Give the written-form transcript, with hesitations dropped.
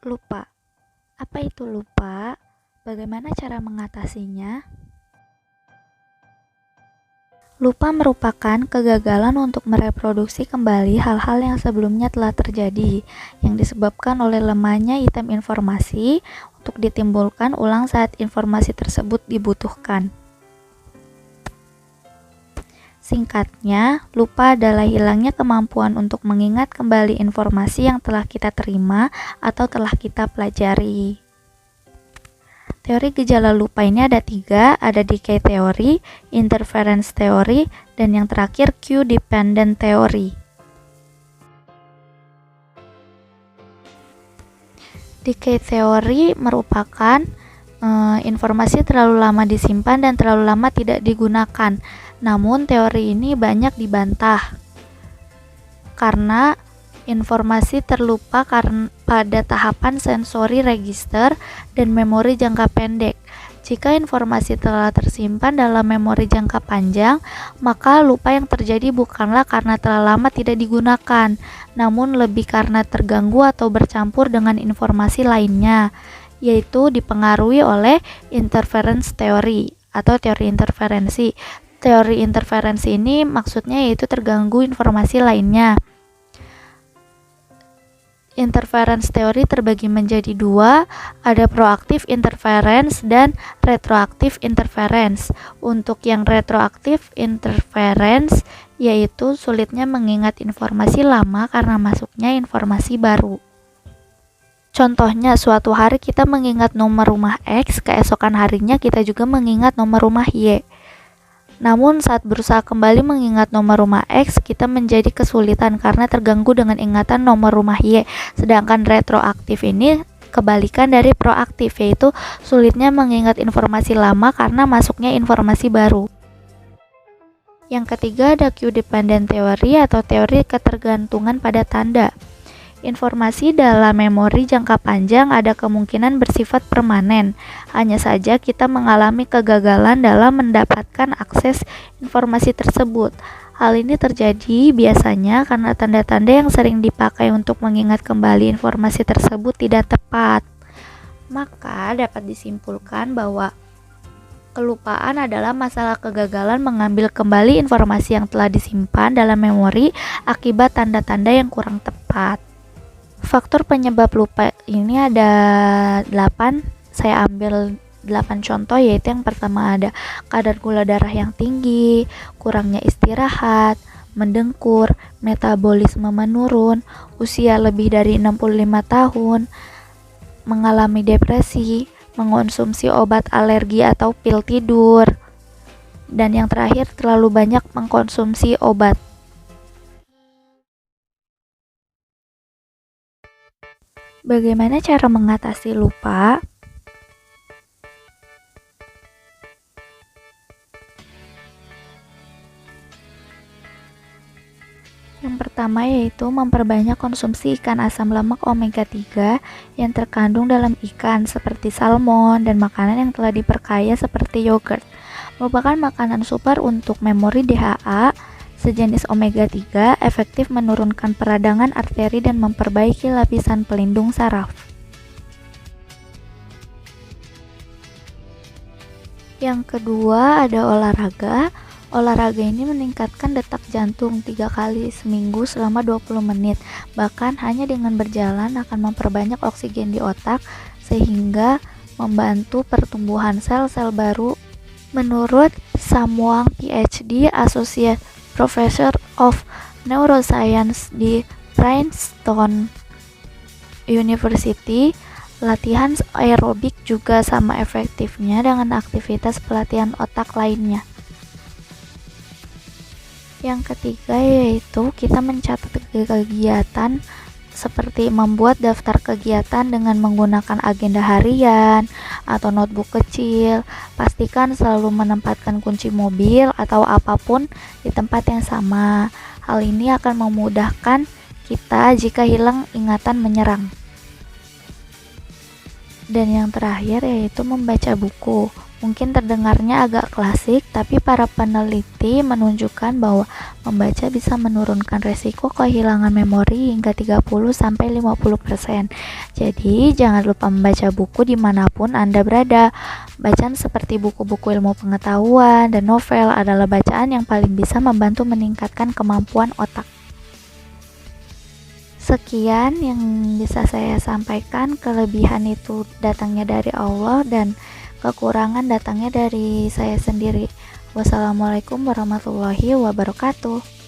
Lupa. Apa itu lupa? Bagaimana cara mengatasinya? Lupa merupakan kegagalan untuk mereproduksi kembali hal-hal yang sebelumnya telah terjadi, yang disebabkan oleh lemahnya item informasi untuk ditimbulkan ulang saat informasi tersebut dibutuhkan. Singkatnya, lupa adalah hilangnya kemampuan untuk mengingat kembali informasi yang telah kita terima atau telah kita pelajari. Teori gejala lupa ini ada 3, ada decay theory, interference theory, dan yang terakhir Q-dependent theory. Decay theory merupakan informasi terlalu lama disimpan dan terlalu lama tidak digunakan. Namun teori ini banyak dibantah karena informasi terlupa pada tahapan sensory register dan memori jangka pendek. Jika informasi telah tersimpan dalam memori jangka panjang, maka lupa yang terjadi bukanlah karena telah lama tidak digunakan, namun lebih karena terganggu atau bercampur dengan informasi lainnya, yaitu dipengaruhi oleh interference theory atau teori interferensi. Teori interferensi ini maksudnya yaitu terganggu informasi lainnya. Interference teori terbagi menjadi 2, ada proaktif interference dan retroaktif interference. Untuk yang retroaktif interference yaitu sulitnya mengingat informasi lama karena masuknya informasi baru. Contohnya, suatu hari kita mengingat nomor rumah X, keesokan harinya kita juga mengingat nomor rumah Y. Namun saat berusaha kembali mengingat nomor rumah X, kita menjadi kesulitan karena terganggu dengan ingatan nomor rumah Y. Sedangkan retroaktif ini kebalikan dari proaktif, yaitu sulitnya mengingat informasi lama karena masuknya informasi baru. Yang ketiga ada Q-dependent theory atau teori ketergantungan pada tanda. Informasi dalam memori jangka panjang ada kemungkinan bersifat permanen. Hanya saja kita mengalami kegagalan dalam mendapatkan akses informasi tersebut. Hal ini terjadi biasanya karena tanda-tanda yang sering dipakai untuk mengingat kembali informasi tersebut tidak tepat. Maka dapat disimpulkan bahwa kelupaan adalah masalah kegagalan mengambil kembali informasi yang telah disimpan dalam memori akibat tanda-tanda yang kurang tepat. Faktor penyebab lupa ini ada 8, saya ambil 8 contoh, yaitu yang pertama ada kadar gula darah yang tinggi, kurangnya istirahat, mendengkur, metabolisme menurun, usia lebih dari 65 tahun, mengalami depresi, mengonsumsi obat alergi atau pil tidur, dan yang terakhir terlalu banyak mengkonsumsi obat. Bagaimana cara mengatasi lupa? Yang pertama yaitu memperbanyak konsumsi ikan asam lemak omega 3 yang terkandung dalam ikan seperti salmon dan makanan yang telah diperkaya seperti yogurt. Merupakan makanan super untuk memori DHA sejenis omega 3, efektif menurunkan peradangan arteri dan memperbaiki lapisan pelindung saraf. Yang kedua ada olahraga. Olahraga ini meningkatkan detak jantung 3 kali seminggu selama 20 menit. Bahkan hanya dengan berjalan akan memperbanyak oksigen di otak sehingga membantu pertumbuhan sel-sel baru. Menurut Samwang PhD, Associate Professor of Neuroscience di Princeton University, latihan aerobik juga sama efektifnya dengan aktivitas pelatihan otak lainnya. Yang ketiga yaitu kita mencatat kegiatan seperti membuat daftar kegiatan dengan menggunakan agenda harian atau notebook kecil. Pastikan selalu menempatkan kunci mobil atau apapun di tempat yang sama. Hal ini akan memudahkan kita jika hilang ingatan menyerang. Dan yang terakhir yaitu membaca buku. Mungkin terdengarnya agak klasik, tapi para peneliti menunjukkan bahwa membaca bisa menurunkan resiko kehilangan memori hingga 30-50%. Jadi, jangan lupa membaca buku dimanapun Anda berada. Bacaan seperti buku-buku ilmu pengetahuan dan novel adalah bacaan yang paling bisa membantu meningkatkan kemampuan otak. Sekian yang bisa saya sampaikan. Kelebihan itu datangnya dari Allah dan kekurangan datangnya dari saya sendiri. Wassalamualaikum warahmatullahi wabarakatuh.